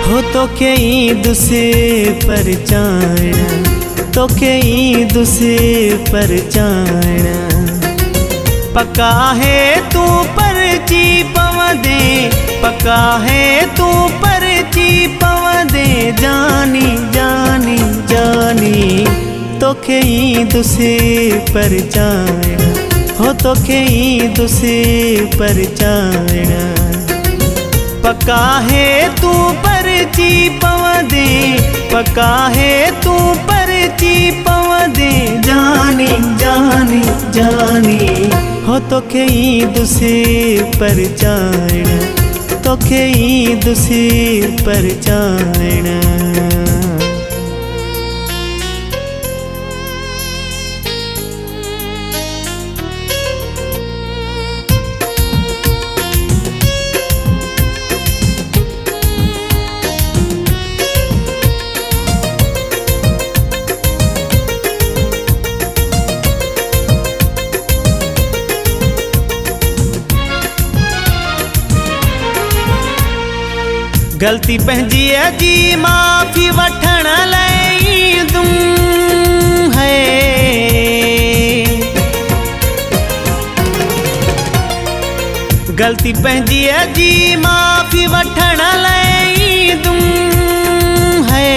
हो तोखे ईद से परचाना, तोखे ईद से परचाना। पक्का है तू परची पवदे, पक्का है तू परची पवदे। जानी जानी जानी तोखे ईद से परचाना, हो तोखे ईद से परचाना। पक्का है तू परची पवदे, पक्का है तू परची पवदे। जानी जानी जानी हो तोखे ईद से परचाना, तोखे ईद से परचाना। गलती पंहिंजी जी माफ़ी वठण लाइ दूं है। गलती पंहिंजी जी माफ़ी वठण लाइ दूं है।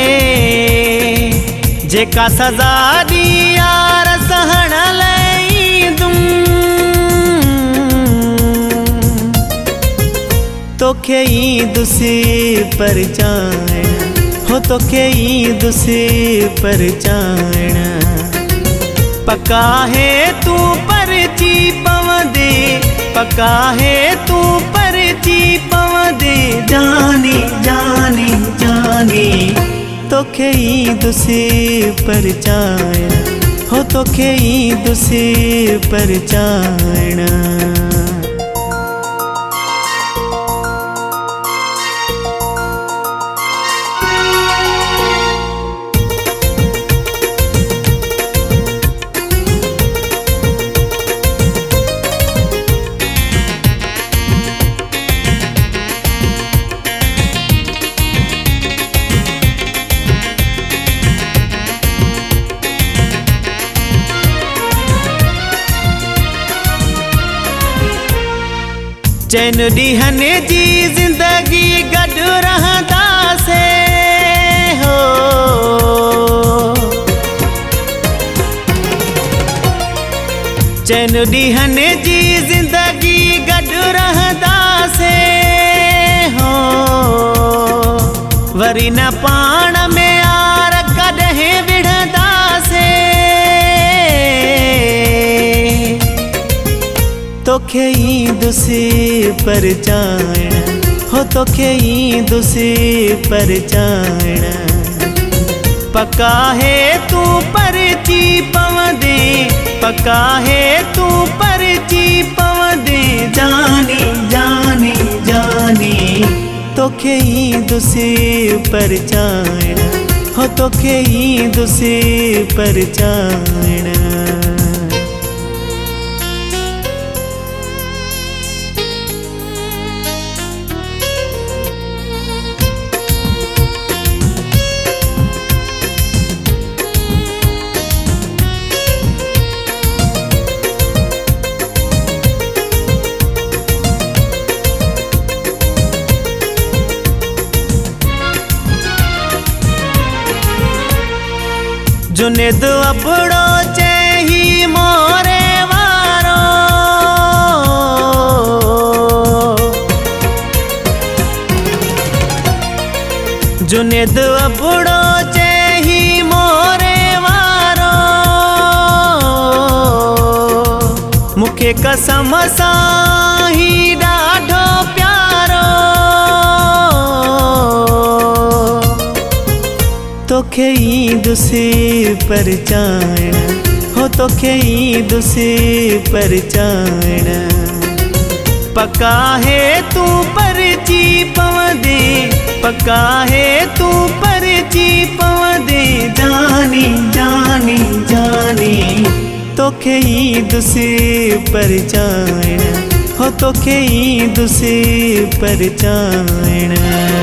जेका सज़ा दी यार सहण लाइ दूं। तोखे ईद से परचाना, हो तोखे ईद से परचाना। पक्का है तू परची पवदे, पक्का है तू परची पवदे। जानी जानी जानी तोखे ईद से परचाना, हो तोखे ईद से परचाना। चैन ॾींहनि जी ज़िंदगी गॾु रहंदासे हो। चैन ॾींहनि जी ज़िंदगी गॾु रहंदासे हो। वरी न पाण में यार कॾहिं विढ़ंदासे। तोखे ईद से परचाना, हो तोखे ईद से परचाना। पक्का है तू परची पवदे, पक्का है तू परची पवदे। जानी जानी जानी तोखे ईद से परचाना, हो तोखे ईद से परचाना। जुनेद अबड़ो चही मोरे वारो। जुनेद अबड़ो चही मोरे वारो। मुखे कसम सां ही ॾाढो प्यारो। तोखे ईद से परचाना, हो तोखे ईद से परचाना। पक्का है तू परची पवदे, पक्का है तू परची पवदे। जानी जानी जानी तोखे ईद से परचाना, हो तोखे ईद से परचाना।